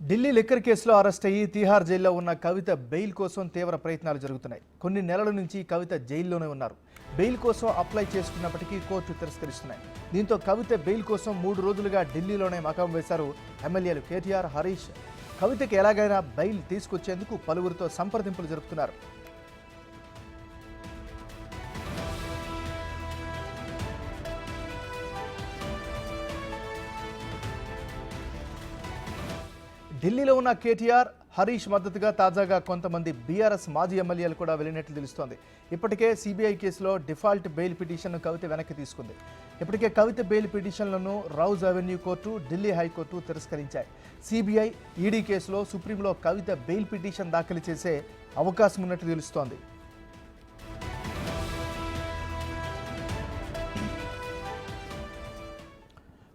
Delhi liquor కేసులో arrest అయ్యి తీహార్ జైల్లో ఉన్న కవిత బెయిల్ కోసం తీవ్ర ప్రయత్నాలు జరుగుతున్నాయి. కొన్ని నెలల నుంచి కవిత జైల్లోనే ఉన్నారు. బెయిల్ కోసం అప్లై చేసుకున్నప్పటికీ కోర్టు తిరస్కరిస్తున్నాయి. దీంతో కవిత బెయిల్ కోసం 3 రోజులుగా ఢిల్లీలోనే మకాం వేశారు ఎమ్మెల్యేలు కేటీఆర్, హరీష్. కవితకి ఎలాగైనా బెయిల్ తీసుకొచ్చేందుకు పలువురితో సంప్రదింపులు జరుపుతున్నారు. ఢిల్లీలో ఉన్న కేటీఆర్, హరీష్ మద్దతుగా తాజాగా కొంతమంది బీఆర్ఎస్ మాజీ ఎమ్మెల్యేలు కూడా వెళ్ళినట్లు తెలుస్తోంది. ఇప్పటికే సిబిఐ కేసులో డిఫాల్ట్ బెయిల్ పిటిషన్ను కవిత వెనక్కి తీసుకుంది. ఇప్పటికే కవిత బెయిల్ పిటిషన్లను Rouse Avenue court, Delhi high court తిరస్కరించాయి. సిబిఐ, ఈడీ కేసులో సుప్రీంలో కవిత బెయిల్ పిటిషన్ దాఖలు చేసే అవకాశం ఉన్నట్లు తెలుస్తోంది.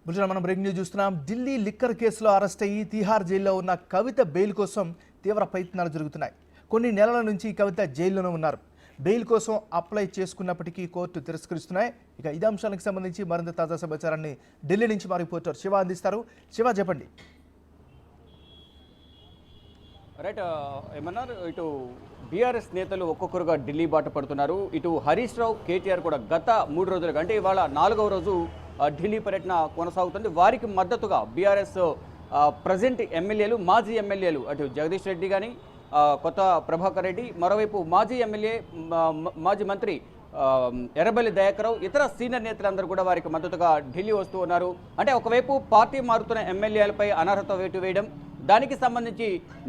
బుల్జన మనం బ్రేకింగ్ న్యూస్ చూస్తున్నాం. ఢిల్లీ లిక్కర్ కేసులో అరెస్ట్ అయ్యి తీహార్ జైల్లో ఉన్న కవిత బెయిల్ కోసం తీవ్ర ప్రయత్నాలు జరుగుతున్నాయి. కొన్ని నెలల నుంచి కవిత జైల్లోనే ఉన్నారు. బెయిల్ కోసం అప్లై చేసుకున్నప్పటికీ కోర్టు తిరస్కరిస్తున్నాయి. ఇక ఇదే అంశానికి సంబంధించి మరింత తాజా సమాచారాన్ని ఢిల్లీ నుంచి మా రిపోర్టర్ శివ అందిస్తారు. శివ, చెప్పండి. రైట్, ఏమన్నారు, ఇటు బీఆర్ఎస్ నేతలు ఒక్కొక్కరుగా ఢిల్లీ బాట పడుతున్నారు. ఇటు హరీష్ రావు, కేటీఆర్ కూడా గత 3 రోజులుగా, అంటే ఇవాళ 4వ రోజు ఢిల్లీ పర్యటన కొనసాగుతుంది. వారికి మద్దతుగా బీఆర్ఎస్ ప్రజెంట్ ఎమ్మెల్యేలు, మాజీ ఎమ్మెల్యేలు, అటు జగదీష్ రెడ్డి కానీ, కొత్త ప్రభాకర్ రెడ్డి, మరోవైపు మాజీ ఎమ్మెల్యే, మాజీ మంత్రి ఎర్రబెల్లి దయాకరావు, ఇతర సీనియర్ నేతలందరూ కూడా వారికి మద్దతుగా ఢిల్లీ వస్తూ ఉన్నారు. అంటే ఒకవైపు పార్టీ మారుతున్న ఎమ్మెల్యేలపై అనర్హత వేటు వేయడం, దానికి సంబంధించి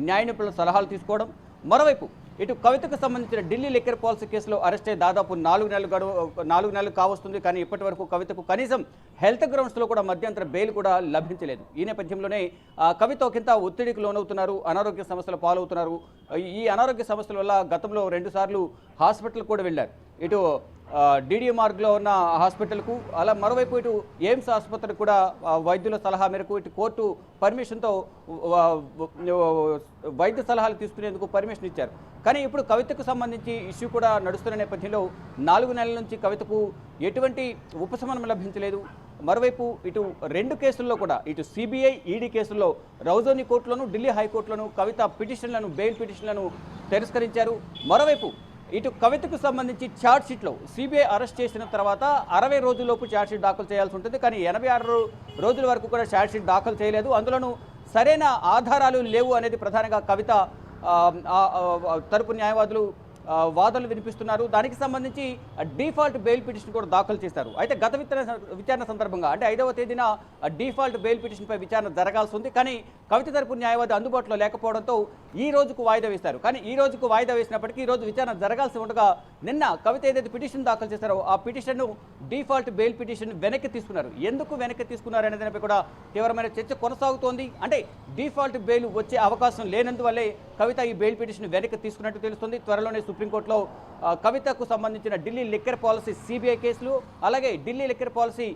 న్యాయ నిపుణుల సలహాలు తీసుకోవడం, మరోవైపు ఇటు కవితకు సంబంధించిన ఢిల్లీ లిక్కర్ పాలసీ కేసులో అరెస్ట్ అయ్యి దాదాపు 4 నెలలు కావస్తుంది. కానీ ఇప్పటి వరకు కవితకు కనీసం హెల్త్ గ్రౌండ్స్లో కూడా మధ్యంతర బెయిల్ కూడా లభించలేదు. ఈ నేపథ్యంలోనే కవిత ఒకంత ఒత్తిడికి లోనవుతున్నారు, అనారోగ్య సమస్యలు పాలవుతున్నారు. ఈ అనారోగ్య సమస్యల వల్ల గతంలో 2 సార్లు హాస్పిటల్ కూడా వెళ్ళారు. ఇటు డిడి మార్గ్లో ఉన్న హాస్పిటల్కు, అలా మరోవైపు ఇటు ఎయిమ్స్ ఆసుపత్రికి కూడా వైద్యుల సలహా మేరకు ఇటు కోర్టు పర్మిషన్తో వైద్య సలహాలు తీసుకునేందుకు పర్మిషన్ ఇచ్చారు. కానీ ఇప్పుడు కవితకు సంబంధించి ఇష్యూ కూడా నడుస్తున్న నేపథ్యంలో 4 నెలల నుంచి కవితకు ఎటువంటి ఉపశమనం లభించలేదు. మరోవైపు ఇటు 2 కేసుల్లో కూడా, ఇటు సిబిఐ, ఈడీ కేసుల్లో రౌజోని కోర్టులోను, ఢిల్లీ హైకోర్టులోను కవిత పిటిషన్లను, బెయిల్ పిటిషన్లను తిరస్కరించారు. మరోవైపు ఇటు కవితకు సంబంధించి ఛార్జ్షీట్లో సిబిఐ అరెస్ట్ చేసిన తర్వాత 60 రోజుల్లోపు ఛార్జ్షీట్ దాఖలు చేయాల్సి ఉంటుంది. కానీ 86 రోజుల వరకు కూడా ఛార్జ్షీట్ దాఖలు చేయలేదు. అందులోనూ సరైన ఆధారాలు లేవు అనేది ప్రధానంగా కవిత తరపు న్యాయవాదులు వాదనలు వినిపిస్తున్నారు. దానికి సంబంధించి డిఫాల్ట్ బెయిల్ పిటిషన్ కూడా దాఖలు చేశారు. అయితే గత విచారణ సందర్భంగా, అంటే 5వ తేదీన డిఫాల్ట్ బెయిల్ పిటిషన్పై విచారణ జరగాల్సి ఉంది. కానీ కవిత తరపు న్యాయవాది అందుబాటులో లేకపోవడంతో ఈ రోజుకు వాయిదా వేశారు. కానీ ఈ రోజుకు వాయిదా వేసినప్పటికీ ఈ రోజు విచారణ జరగాల్సి ఉండగా నిన్న కవిత ఏదైతే పిటిషన్ దాఖలు చేశారో ఆ పిటిషన్ను, డిఫాల్ట్ బెయిల్ పిటిషన్ వెనక్కి తీసుకున్నారు. ఎందుకు వెనక్కి తీసుకున్నారు అనే దానిపై కూడా తీవ్రమైన చర్చ కొనసాగుతోంది. అంటే డిఫాల్ట్ బెయిల్ వచ్చే అవకాశం లేనందువల్లే కవిత ఈ బెయిల్ పిటిషన్ వెనక్కి తీసుకున్నట్టు తెలుస్తుంది. త్వరలోనే సుప్రీంకోర్టులో కవితకు సంబంధించిన ఢిల్లీ లిక్కర్ పాలసీ సిబిఐ కేసులు, అలాగే Delhi liquor policy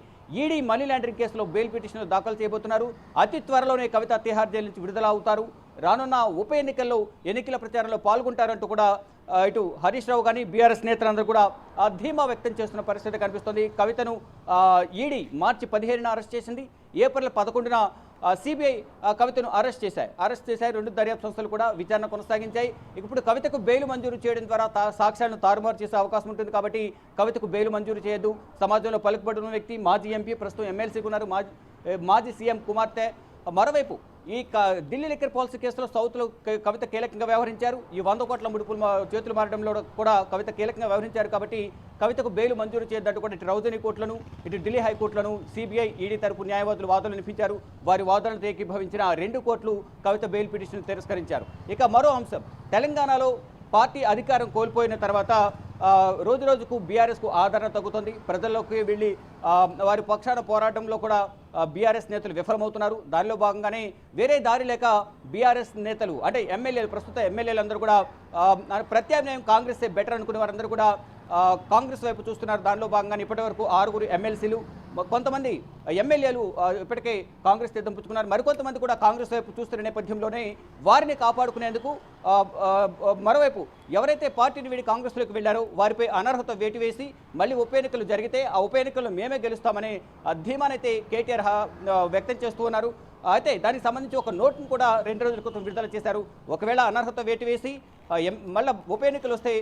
ED money laundering కేసులో బెయిల్ పిటిషన్లు దాఖలు చేయబోతున్నారు. అతి త్వరలోనే కవిత తిహార్ జైలు నుంచి విడుదల అవుతారు. రానున్న ఉప ఎన్నికల ప్రచారంలో పాల్గొంటారంటూ కూడా ఇటు హరీష్ రావు కానీ బీఆర్ఎస్ నేతలందరూ కూడా ధీమా వ్యక్తం చేస్తున్న పరిస్థితి కనిపిస్తుంది. కవితను ఈడీ మార్చి 15న అరెస్ట్ చేసింది. ఏప్రిల్ 11న సిబిఐ కవితను అరెస్ట్ చేశాయి. 2 దర్యాప్తు సంస్థలు కూడా విచారణ కొనసాగించాయి. ఇప్పుడు కవితకు బెయిల్ మంజూరు చేయడం ద్వారా సాక్ష్యాలను తారుమారు చేసే అవకాశం ఉంటుంది. కాబట్టి కవితకు బెయిల్ మంజూరు చేయొద్దు. సమాజంలో పలుకుబడిన వ్యక్తి, మాజీ ఎంపీ, ప్రస్తుతం ఎమ్మెల్సీగా ఉన్నారు, మాజీ సీఎం కుమార్తె. మరోవైపు ఈ ఢిల్లీ లిక్కర్ పాలసీ కేసులో సౌత్లో కవిత కీలకంగా వ్యవహరించారు. ఈ 100 కోట్ల ముడుపులు చేతులు మారడంలో కూడా కవిత కీలకంగా వ్యవహరించారు. కాబట్టి కవితకు బెయిల్ మంజూరు చేయొద్దంటూ కూడా ఇటు రౌజోని కోర్టులను, ఇటు ఢిల్లీ హైకోర్టులను సిబిఐ, ఈడీ తరపు న్యాయవాదులు వాదనలు వినిపించారు. వారి వాదనలు ఏకీభవించిన 2 కోర్టులు కవిత బెయిల్ పిటిషన్ తిరస్కరించారు. ఇక మరో అంశం, తెలంగాణలో పార్టీ అధికారం కోల్పోయిన తర్వాత రోజు రోజుకు బీఆర్ఎస్కు ఆదరణ తగ్గుతుంది. ప్రజల్లోకి వెళ్ళి వారి పక్షాన పోరాటంలో కూడా బీఆర్ఎస్ నేతలు విఫలమవుతున్నారు. దానిలో భాగంగానే వేరే దారి లేక బీఆర్ఎస్ నేతలు, అంటే ఎమ్మెల్యేలు, ప్రస్తుత ఎమ్మెల్యేలు అందరూ కూడా ప్రత్యామ్నాయం కాంగ్రెసే బెటర్ అనుకునే వారందరూ కూడా కాంగ్రెస్ వైపు చూస్తున్నారు. దానిలో భాగంగానే ఇప్పటివరకు 6 ఎమ్మెల్సీలు, కొంతమంది ఎమ్మెల్యేలు ఇప్పటికే కాంగ్రెస్ తీర్థం పుచ్చుకున్నారు. మరికొంతమంది కూడా కాంగ్రెస్ వైపు చూస్తున్న నేపథ్యంలోనే వారిని కాపాడుకునేందుకు మరోవైపు ఎవరైతే పార్టీని వీడి కాంగ్రెస్లోకి వెళ్లారో వారిపై అనర్హత వేటు వేసి మళ్ళీ ఉప ఎన్నికలు జరిగితే ఆ ఉప ఎన్నికల్లో మేమే గెలుస్తామనే ధీమానైతే కేటీఆర్ వ్యక్తం చేస్తూ ఉన్నారు. అయితే దానికి సంబంధించి ఒక నోట్ను కూడా 2 రోజుల క్రితం విడుదల చేశారు. ఒకవేళ అనర్హత వేటు వేసి మళ్ళీ ఉప ఎన్నికలు వస్తే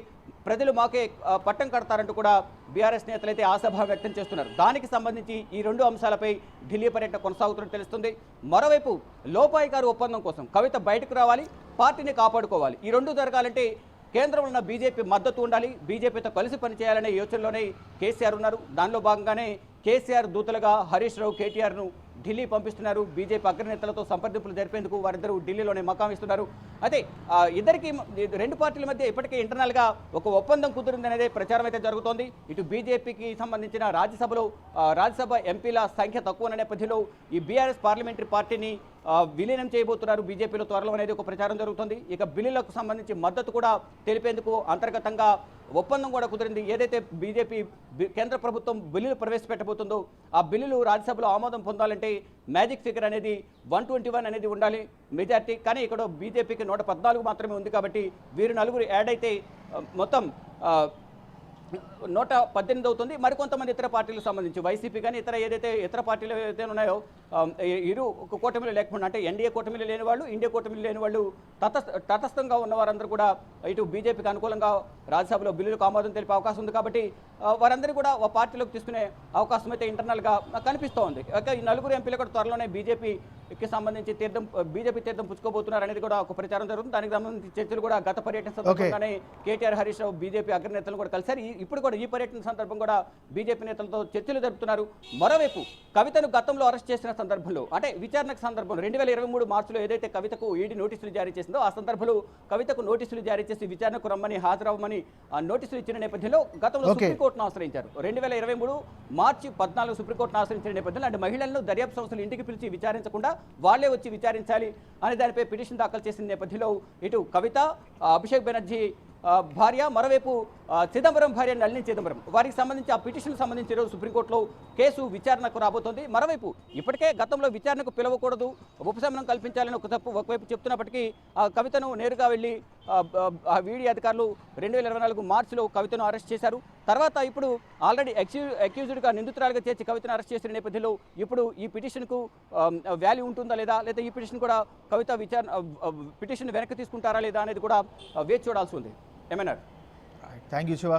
ప్రజలు మాకే పట్టం కడతారంటూ కూడా బీఆర్ఎస్ నేతలు అయితే ఆశాభావం వ్యక్తం చేస్తున్నారు. దానికి సంబంధించి ఈ 2 అంశాలపై ఢిల్లీ పర్యటన కొనసాగుతున్నట్టు తెలుస్తుంది. మరోవైపు లోపాయికారు ఒప్పందం కోసం కవిత బయటకు రావాలి, పార్టీని కాపాడుకోవాలి. ఈ 2 జరగాలంటే కేంద్రంలో ఉన్న బీజేపీ మద్దతు ఉండాలి, బీజేపీతో కలిసి పనిచేయాలనే యోచనలోనే కేసీఆర్ ఉన్నారు. దానిలో భాగంగానే కేసీఆర్ దూతలుగా హరీష్ రావు, కేటీఆర్ను ఢిల్లీ పంపిస్తున్నారు. బీజేపీ అగ్రనేతలతో సంప్రదింపులు జరిపేందుకు వారిద్దరూ ఢిల్లీలోనే మకామిస్తున్నారు. అయితే ఇద్దరికి 2 పార్టీల మధ్య ఇప్పటికే ఇంటర్నల్గా ఒక ఒప్పందం కుదిరిందనేదే ప్రచారం అయితే జరుగుతోంది. ఇటు బీజేపీకి సంబంధించిన రాజ్యసభ ఎంపీల సంఖ్య తక్కువ నేపథ్యంలో ఈ బీఆర్ఎస్ పార్లమెంటరీ పార్టీని విలీనం చేయబోతున్నారు బీజేపీలో త్వరలో అనేది ఒక ప్రచారం జరుగుతుంది. ఇక బిల్లులకు సంబంధించి మద్దతు కూడా తెలిపేందుకు అంతర్గతంగా ఒప్పందం కూడా కుదిరింది. ఏదైతే బీజేపీ కేంద్ర ప్రభుత్వం బిల్లులు ప్రవేశపెట్టబోతుందో ఆ బిల్లులు రాజ్యసభలో ఆమోదం పొందాలంటే మ్యాజిక్ ఫిగర్ అనేది 121 అనేది ఉండాలి మెజార్టీ. కానీ ఇక్కడ బీజేపీకి 114 మాత్రమే ఉంది. కాబట్టి వీరు నలుగురు యాడ్ అయితే మొత్తం 118 అవుతుంది. మరికొంతమంది ఇతర పార్టీలకు సంబంధించి వైసీపీ కానీ ఇతర పార్టీలు ఏదైతే ఉన్నాయో ఇరు కూటమిలు లేకుండా అంటే ఎన్డీఏ కూటమిలు లేని వాళ్ళు, ఇండియా కూటమిలు లేని వాళ్ళు తటస్థంగా ఉన్న వారందరూ కూడా ఇటు బీజేపీకి అనుకూలంగా రాజ్యసభలో బిల్లులకు ఆమోదం తెలిపే అవకాశం ఉంది. కాబట్టి వారందరూ కూడా ఒక పార్టీలోకి తీసుకునే అవకాశం అయితే ఇంటర్నల్గా కనిపిస్తోంది. ఈ 4 ఎంపీలు కూడా త్వరలోనే బీజేపీకి సంబంధించి బీజేపీ తీర్థం పుచ్చుకోబోతున్నారు అనేది కూడా ఒక ప్రచారం జరుగుతుంది. దానికి సంబంధించి చర్చలు కూడా గత పర్యటన సందర్భంగానే కేటీఆర్, హరీష్ రావు బీజేపీ అగ్రనేతలు కూడా కలిశారు. ఇప్పుడు కూడా ఈ పర్యటన సందర్భం కూడా బీజేపీ నేతలతో చర్చలు జరుపుతున్నారు. మరోవైపు కవితను గతంలో అరెస్ట్ చేసిన సందర్భంలో అంటే విచారణకు సందర్భంలో 2023 మార్చిలో ఏదైతే కవితకు ఈడీ నోటీసులు జారీ చేసిందో ఆ సందర్భంలో కవితకు నోటీసులు జారీ చేసి విచారణకు రమ్మని, హాజరవ్వమని నోటీసులు ఇచ్చిన నేపథ్యంలో గతంలో సుప్రీంకోర్టును ఆశ్రయించారు. 2023 మార్చి 14 సుప్రీంకోర్టును ఆశ్రయించిన నేపథ్యంలో అంటే మహిళలను దర్యాప్తు సంస్థలు ఇంటికి పిలిచి విచారించకుండా వాళ్లే వచ్చి విచారించాలి అనే దానిపై పిటిషన్ దాఖలు చేసిన నేపథ్యంలో ఇటు కవిత, అభిషేక్ బెనర్జీ భార్య, మరోవైపు చిదంబరం భార్య నళిని చిదంబరం వారికి సంబంధించి ఆ పిటిషన్ సంబంధించి ఈరోజు సుప్రీంకోర్టులో కేసు విచారణకు రాబోతోంది. మరోవైపు ఇప్పటికే గతంలో విచారణకు పిలవకూడదు, ఉపశమనం కల్పించాలని ఒకవైపు చెప్తున్నప్పటికీ కవితను నేరుగా వెళ్ళి వీడీ అధికారులు 2024 మార్చిలో కవితను అరెస్ట్ చేశారు. తర్వాత ఇప్పుడు ఆల్రెడీ అక్యూజ్డ్గా నిందితురాలుగా చేర్చి కవితను అరెస్ట్ చేసిన నేపథ్యంలో ఇప్పుడు ఈ పిటిషన్కు వాల్యూ ఉంటుందా లేదా ఈ పిటిషన్ కూడా కవిత పిటిషన్ వెనక్కి తీసుకుంటారా లేదా అనేది కూడా వేచి చూడాల్సి ఉంది. ఏమన్నారు? Thank you Shiva.